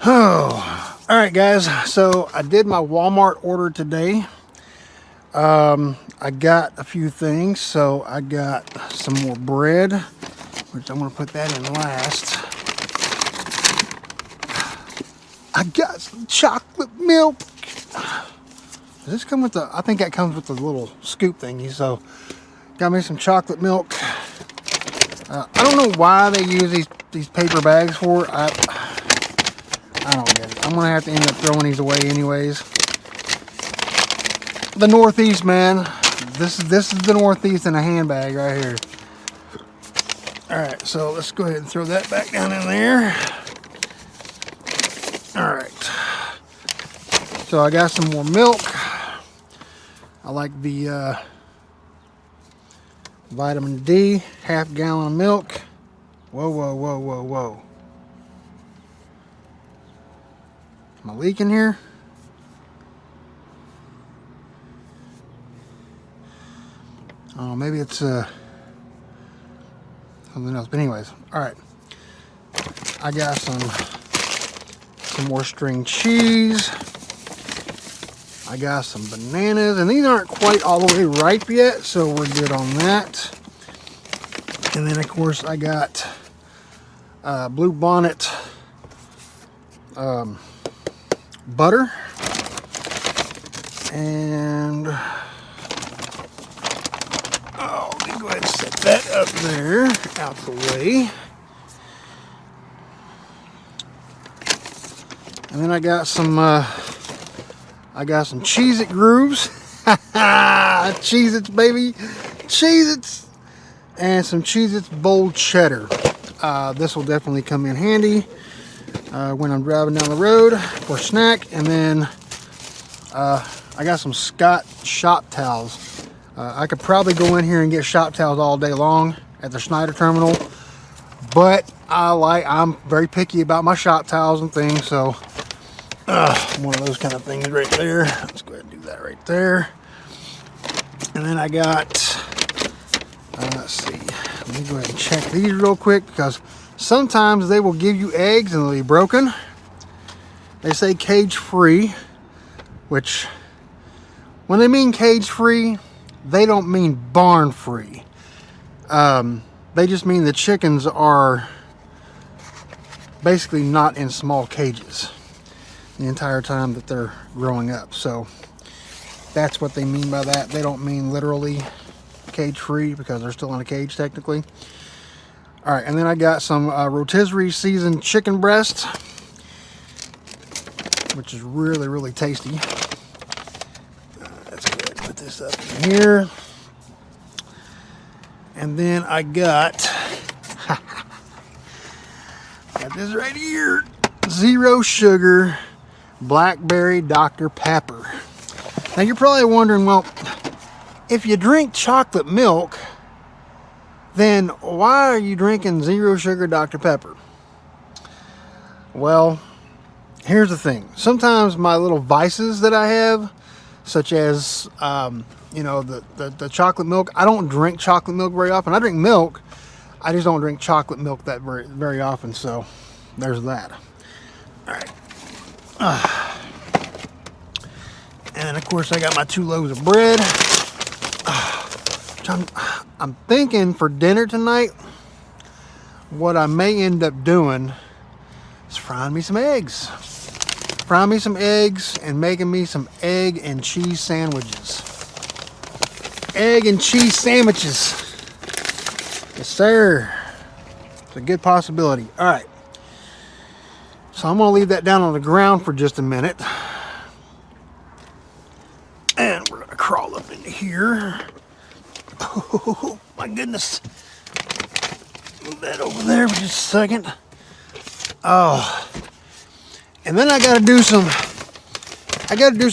Oh, all right, guys. So I did my Walmart order today. I got a few things. So I got some more bread, which I'm going to put that in last. I got some chocolate milk. Does this come with the? I think that comes with the little scoop thingy. So got me some chocolate milk. I don't know why they use these paper bags for. I don't get it. I'm gonna have to end up throwing these away anyways. The Northeast, man. This is the Northeast in a handbag right here. All right, so let's go ahead and throw that back down in there. All right. So I got some more milk. I like the vitamin D, half gallon of milk. Whoa, whoa, whoa, whoa, whoa. Am I leaking here? Oh, maybe it's something else. But anyways, all right. I got some more string cheese. I got some bananas, and these aren't quite all the way ripe yet, so we're good on that. And then, of course, I got Blue Bonnet butter. And let me go ahead and set that up there, out the way. And then I got some Cheez-It grooves. Cheez-Its, baby. Cheez-Its. And some Cheez-Its bold cheddar. This will definitely come in handy when I'm driving down the road for a snack. And then I got some Scott shop towels. I could probably go in here and get shop towels all day long at the Schneider terminal. But I'm very picky about my shop towels and things, so one of those kind of things right there. Let's go ahead and do that right there. And then I got, let's see, let me go ahead and check these real quick, because sometimes they will give you eggs and they'll be broken. They say cage free, which when they mean cage free, they don't mean barn free. They just mean the chickens are basically not in small cages the entire time that they're growing up. So that's what they mean by that. They don't mean literally cage free, because they're still in a cage technically. All right, and then I got some rotisserie seasoned chicken breast, which is really, really tasty. Let's go ahead and put this up in here. And then I got this right here, zero sugar blackberry Dr. Pepper. Now you're probably wondering, well, if you drink chocolate milk, then why are you drinking zero sugar Dr. Pepper? Well, here's the thing. Sometimes my little vices that I have, such as the chocolate milk, I don't drink chocolate milk very often. I drink milk, I just don't drink chocolate milk that very often. So there's that. All right. And of course I got my 2 loaves of bread. I'm thinking for dinner tonight, what I may end up doing is frying me some eggs. Frying me some eggs and making me some egg and cheese sandwiches. Egg and cheese sandwiches. Yes, sir. It's a good possibility. All right. So I'm going to leave that down on the ground for just a minute. And we're going to crawl up into here. Oh, my goodness. Move that over there for just a second. Oh. And then I got to do some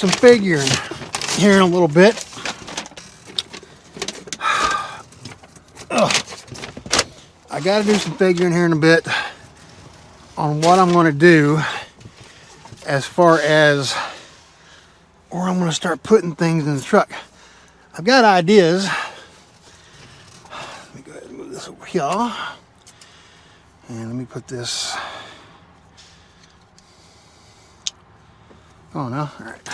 figuring here in a little bit. I got to do some figuring here in a bit on what I'm going to do as far as where I'm going to start putting things in the truck. I've got ideas. Let me go ahead and move this over here. And let me put this Oh no, all right.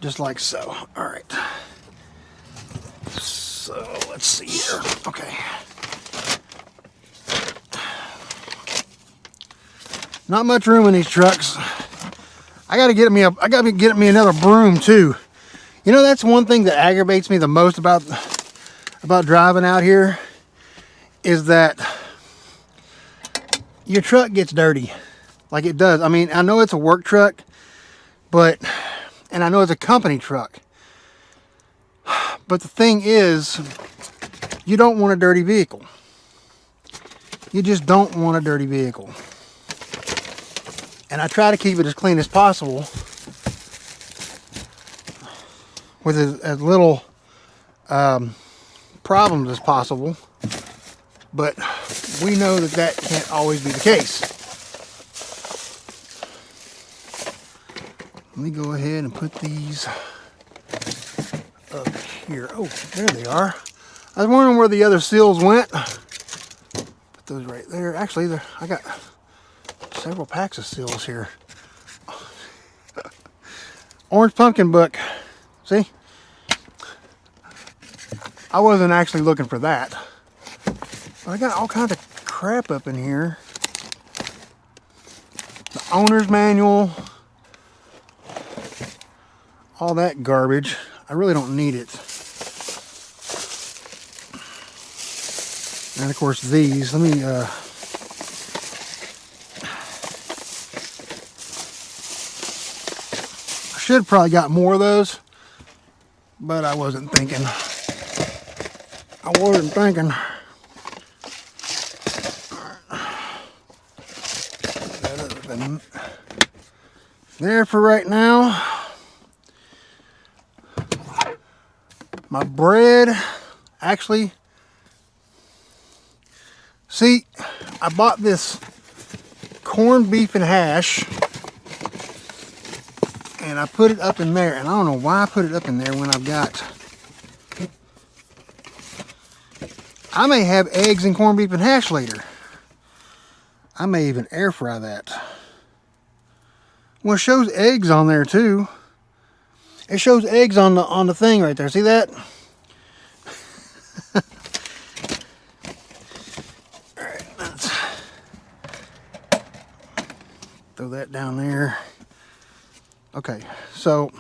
Just like so. All right. So let's see here. Okay. Not much room in these trucks. I gotta get me another broom too. You know, that's one thing that aggravates me the most about driving out here, is that your truck gets dirty. Like it does. I mean, I know it's a work truck, and I know it's a company truck. But the thing is, you don't want a dirty vehicle. You just don't want a dirty vehicle. And I try to keep it as clean as possible with as little problems as possible. But we know that that can't always be the case. Let me go ahead and put these up here. Oh, there they are. I was wondering where the other seals went. Put those right there. Actually, I got several packs of seals here. Orange pumpkin book. See? I wasn't actually looking for that. But I got all kinds of crap up in here. The owner's manual. All that garbage. I really don't need it. And of course these. Let me I should have probably got more of those, but I wasn't thinking. That been there for right now. My bread, actually, see, I bought this corned beef and hash, and I put it up in there, and I don't know why I put it up in there when I may have eggs and corned beef and hash later. I may even air fry that. Well, it shows eggs on there too. It shows eggs on the thing right there. See that? All right, let's throw that down there. Okay, so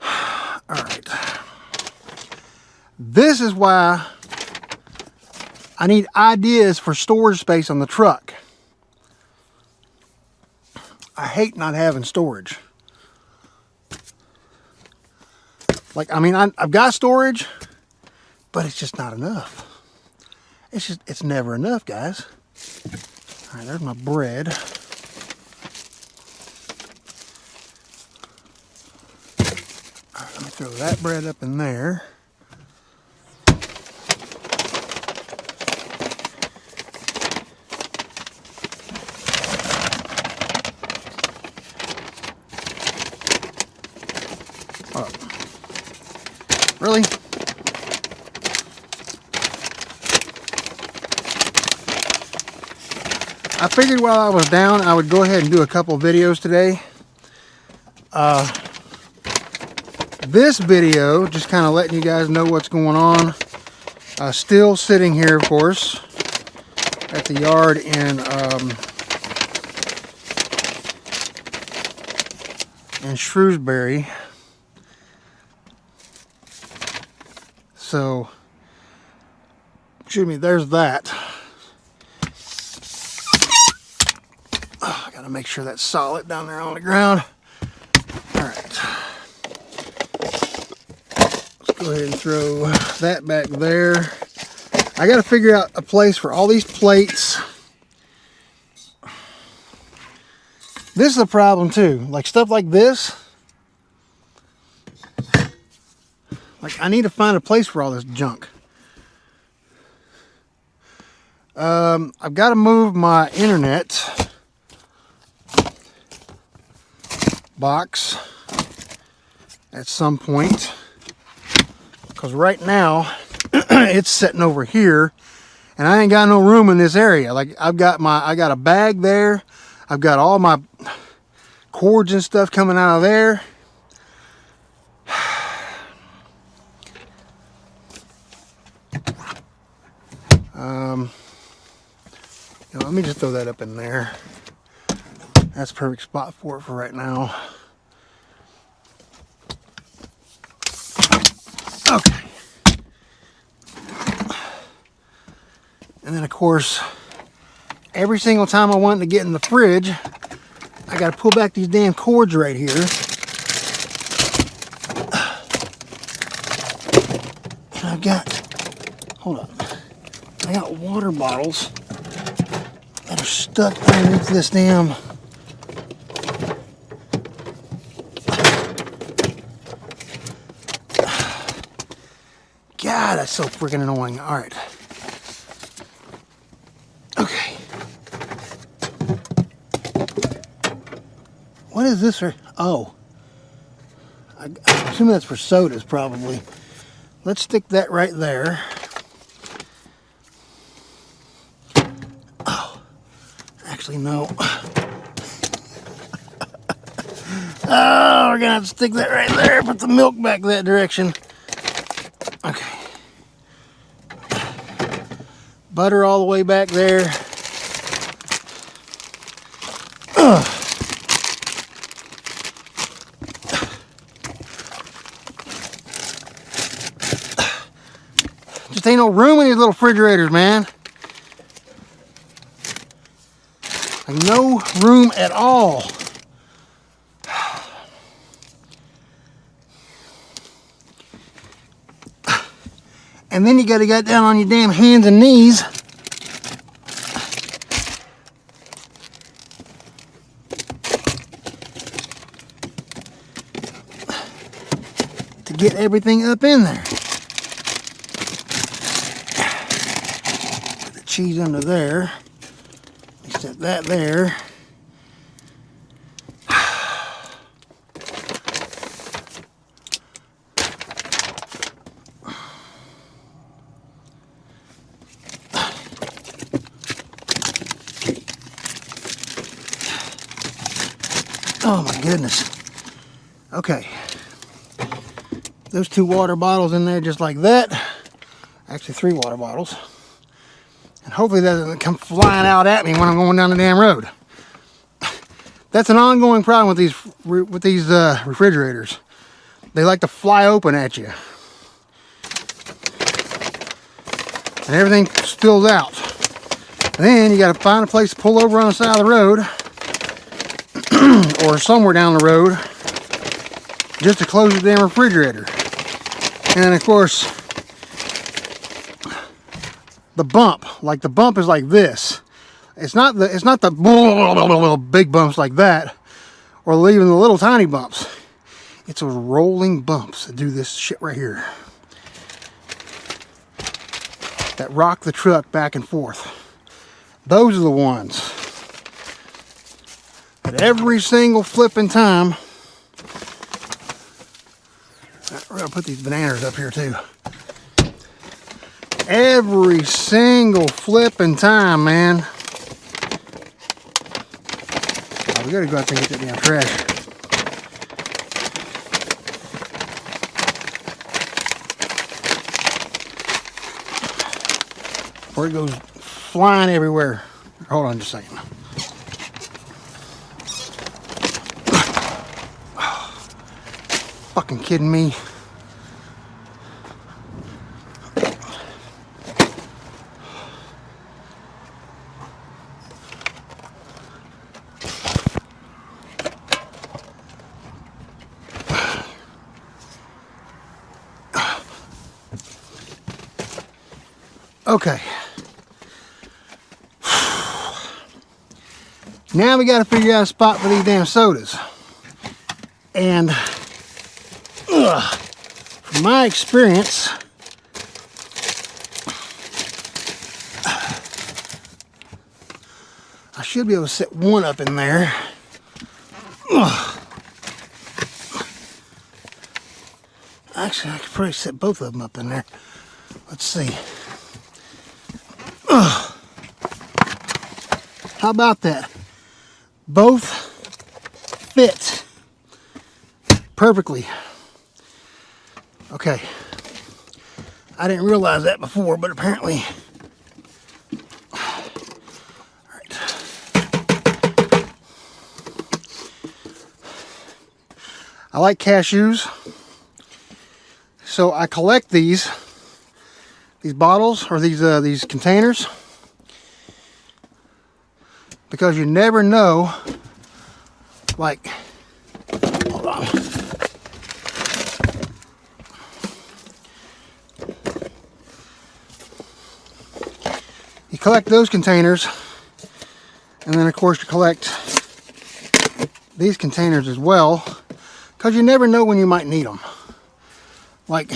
all right. This is why I need ideas for storage space on the truck. I hate not having storage. Like, I mean, I've got storage, but it's just not enough. It's never enough, guys. All right, there's my bread. All right, let me throw that bread up in there. Oh. Really? I figured while I was down, I would go ahead and do a couple of videos today. This video, just kind of letting you guys know what's going on. Still sitting here, of course, at the yard in Shrewsbury. So, excuse me, there's that. Oh, I gotta make sure that's solid down there on the ground. All right. Let's go ahead and throw that back there. I gotta figure out a place for all these plates. This is a problem too. Like stuff like this. Like, I need to find a place for all this junk. I've got to move my internet box at some point. Because right now, it's sitting over here. And I ain't got no room in this area. Like I got a bag there. I've got all my cords and stuff coming out of there. Let me just throw that up in there. That's a perfect spot for it for right now. Okay. And then of course, every single time I want to get in the fridge, I got to pull back these damn cords right here. And I've got, hold on, I got water bottles that are stuck underneath this damn. God, that's so freaking annoying. All right. Okay. What is this for? Oh. I'm assuming that's for sodas, probably. Let's stick that right there. Oh. Actually, no. Oh, we're gonna have to stick that right there. Put the milk back that direction. Okay. Butter all the way back there. Ugh. Just ain't no room in these little refrigerators, man. Like no room at all. And then you got to get down on your damn hands and knees to get everything up in there. Put the cheese under there. Set that there. Oh my goodness. Okay. Those 2 water bottles in there just like that. Actually 3 water bottles. And hopefully that doesn't come flying out at me when I'm going down the damn road. That's an ongoing problem with these refrigerators. They like to fly open at you. And everything spills out. Then you got to find a place to pull over on the side of the road. Or somewhere down the road just to close the damn refrigerator. And of course the bump is like this. It's not the big bumps like that, or even the little tiny bumps. It's those rolling bumps that do this shit right here, that rock the truck back and forth. Those are the ones that every single flipping time. We're gonna put these bananas up here too. Every single flipping time, man. Oh, we gotta go out there and get that damn trash. Or it goes flying everywhere. Hold on just a second. Fucking kidding me? Okay. Now we got to figure out a spot for these damn sodas. And from my experience, I should be able to set one up in there. Actually, I could probably set both of them up in there. Let's see. How about that? Both fit perfectly. Okay. I didn't realize that before, but apparently. Alright. I like cashews. So I collect these bottles or these containers because you never know, like, hold on. You collect those containers, and then of course you collect these containers as well, because you never know when you might need them. Like,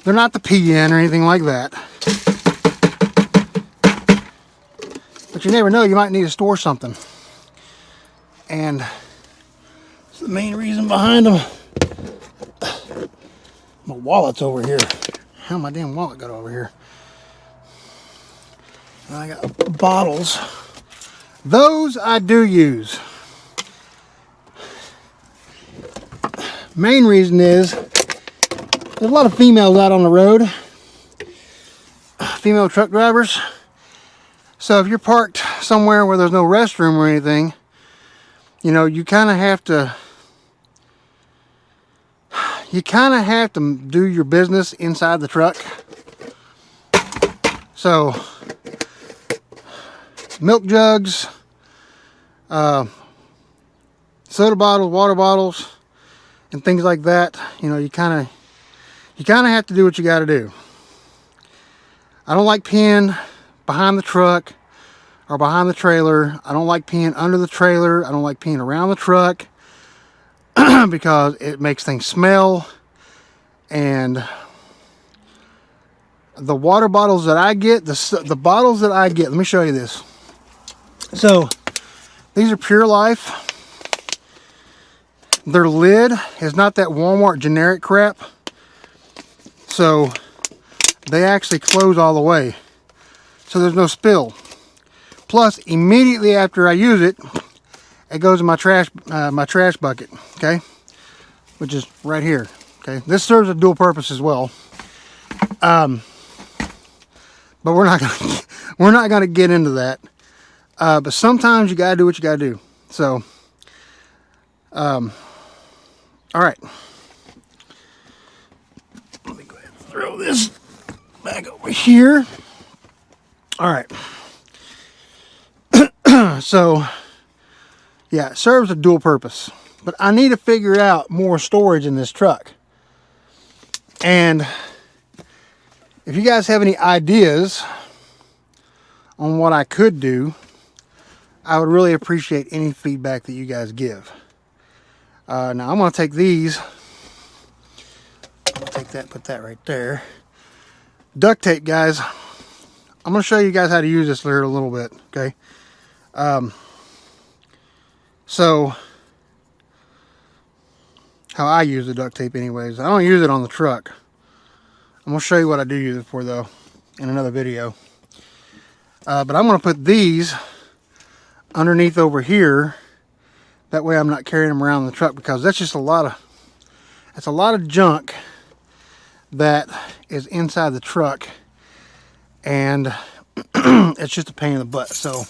they're not the PN or anything like that, but you never know, you might need to store something. And it's the main reason behind them. My wallet's over here. How my damn wallet got over here? And I got bottles. Those I do use. Main reason is there's a lot of females out on the road. Female truck drivers. So if you're parked somewhere where there's no restroom or anything, you know, you kind of have to do your business inside the truck. So milk jugs, soda bottles, water bottles, and things like that, you know, you kind of have to do what you got to do. I don't like peeing behind the truck or behind the trailer. I don't like peeing under the trailer. I don't like peeing around the truck because it makes things smell. And the water bottles that I get, the bottles that I get, let me show you this. So these are Pure Life. Their lid is not that Walmart generic crap. So they actually close all the way. So there's no spill. Plus, immediately after I use it, it goes in my trash bucket, okay? Which is right here, okay? This serves a dual purpose as well. But we're not gonna get into that. But sometimes you gotta do what you gotta do. So, all right. Let me go ahead and throw this back over here. All right. So, yeah, it serves a dual purpose. But I need to figure out more storage in this truck. And if you guys have any ideas on what I could do, I would really appreciate any feedback that you guys give. Now I'm going to take these. I'll take that, put that right there. Duct tape, guys. I'm going to show you guys how to use this here in a little bit, okay? So, how I use the duct tape anyways. I don't use it on the truck. I'm going to show you what I do use it for, though, in another video. But I'm going to put these underneath over here. That way I'm not carrying them around the truck, because that's just a lot of junk that is inside the truck, and it's just a pain in the butt. So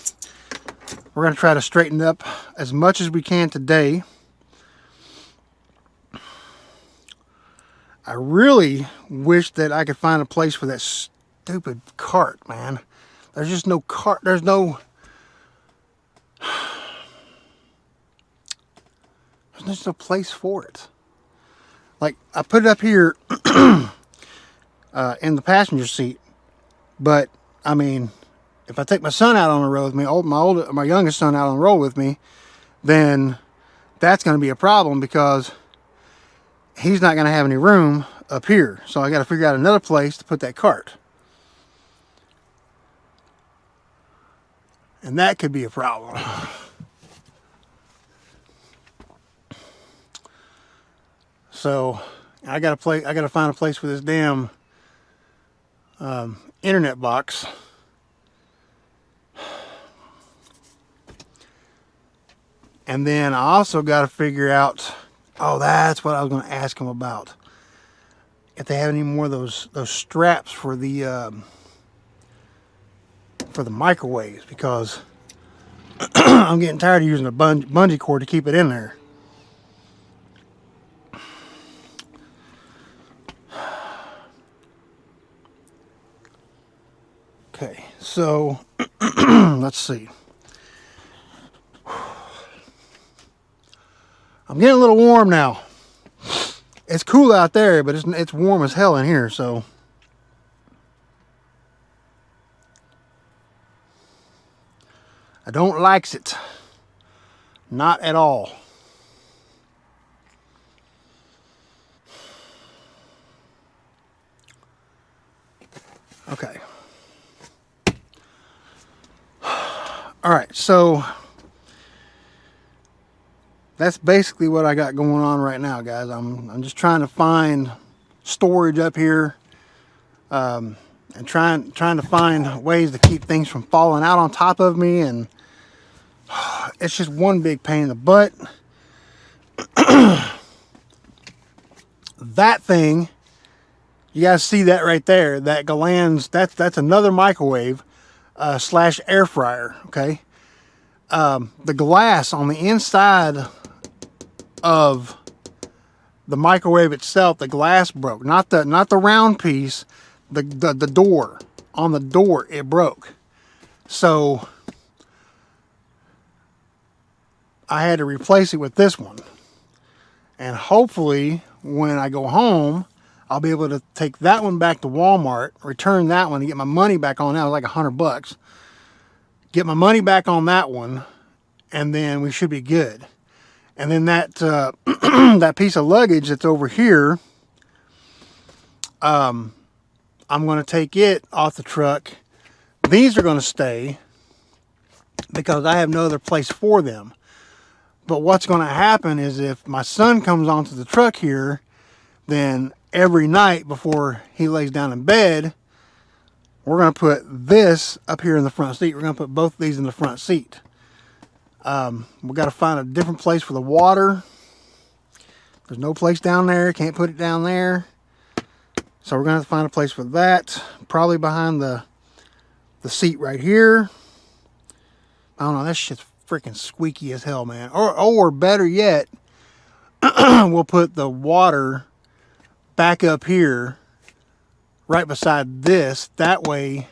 we're going to try to straighten it up as much as we can today. I really wish that I could find a place for that stupid cart, man. There's just no cart. There's no place for it. Like, I put it up here in the passenger seat, but I mean, if I take my son out on the road with me, my youngest son out on the road with me, then that's going to be a problem, because he's not going to have any room up here. So I got to figure out another place to put that cart. And that could be a problem. So I got to find a place for this damn internet box. And then I also got to figure out, oh, that's what I was going to ask them about. If they have any more of those straps for the microwaves, because I'm getting tired of using a bungee cord to keep it in there. Okay, so let's see. I'm getting a little warm now. It's cool out there, but it's warm as hell in here, so. I don't likes it. Not at all. Okay. All right, so that's basically what I got going on right now, guys. I'm just trying to find storage up here, and trying to find ways to keep things from falling out on top of me, and it's just one big pain in the butt. That thing, you guys see that right there? That Galan's, that's another microwave slash air fryer. Okay, the glass on the inside of the microwave itself, the glass broke. Not the round piece, the door. On the door, it broke. So I had to replace it with this one. And hopefully when I go home, I'll be able to take that one back to Walmart, return that one, and get my money back on that. It was like $100. Get my money back on that one, and then we should be good. And then that that piece of luggage that's over here, I'm going to take it off the truck. These are going to stay because I have no other place for them. But what's going to happen is if my son comes onto the truck here, then every night before he lays down in bed, we're going to put this up here in the front seat. We're going to put both of these in the front seat. We've got to find a different place for the water. There's no place down there. Can't put it down there. So we're going to have to find a place for that. Probably behind the seat right here. I don't know. That shit's freaking squeaky as hell, man. Or better yet, we'll put the water back up here right beside this. That way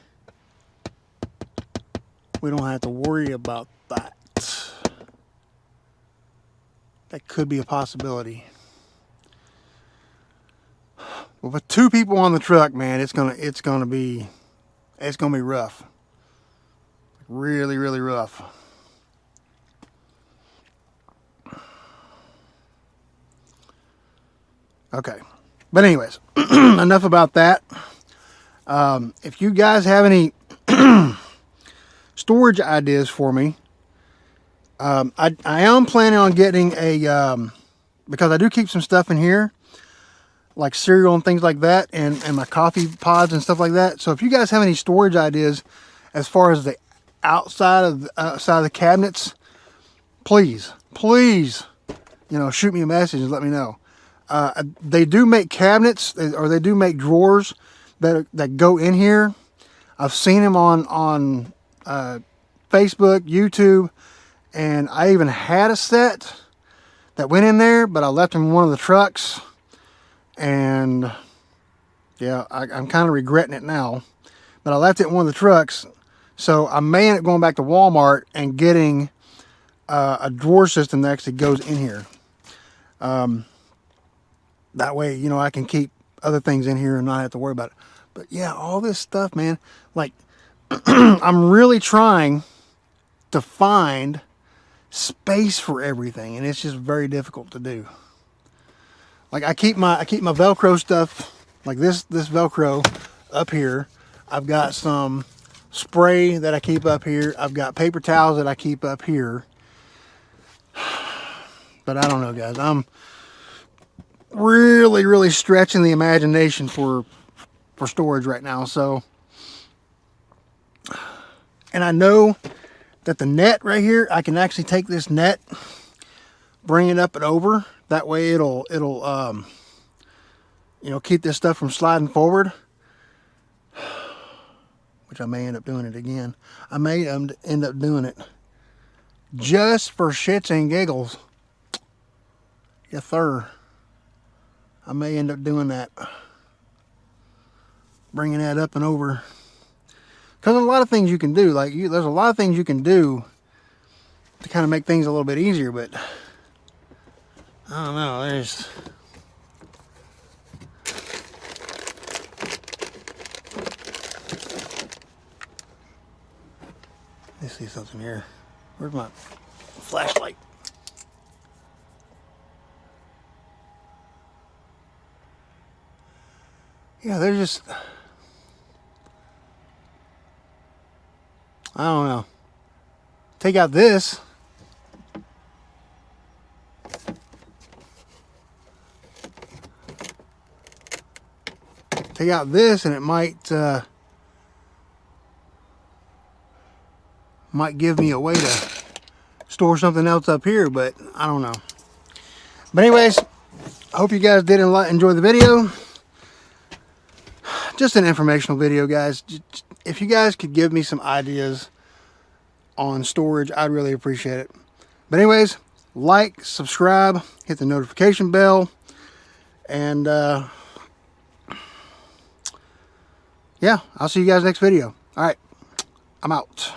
we don't have to worry about that. That could be a possibility. Well, with two people on the truck, man, it's gonna be rough. Really, really rough. Okay, but anyways, enough about that. If you guys have any storage ideas for me, I am planning on getting a, because I do keep some stuff in here, like cereal and things like that, and my coffee pods and stuff like that. So if you guys have any storage ideas as far as the outside of the cabinets, please, shoot me a message and let me know. They do make cabinets, or they do make drawers that go in here. I've seen them on Facebook, YouTube, and I even had a set that went in there, but I left them in one of the trucks, and yeah, I'm kind of regretting it now, but I left it in one of the trucks, so I may end up going back to Walmart and getting a drawer system that actually goes in here. That way, I can keep other things in here and not have to worry about it. But yeah, all this stuff, man, like, I'm really trying to find space for everything, and it's just very difficult to do. Like, I keep my Velcro stuff, like this Velcro up here. I've got some spray that I keep up here. I've got paper towels that I keep up here. But I don't know, guys. I'm really, really stretching the imagination for storage right now. So, and I know that the net right here, I can actually take this net bring it up and over. That way it'll you know, keep this stuff from sliding forward. Which I may end up doing it again. I may end up doing it just for shits and giggles. Yes, sir. I may end up doing that. Bringing that up and over. Because there's a lot of things you can do. Like, there's a lot of things you can do to kind of make things a little bit easier, but I don't know. There's... Let me see something here. Where's my flashlight? Yeah, they're just... I don't know. Take out this. Take out this and it might give me a way to store something else up here, but I don't know. But anyways, I hope you guys did enjoy the video. Just an informational video, guys. If you guys could give me some ideas on storage, I'd really appreciate it. But anyways, like, subscribe, hit the notification bell, and yeah, I'll see you guys next video. All right, I'm out.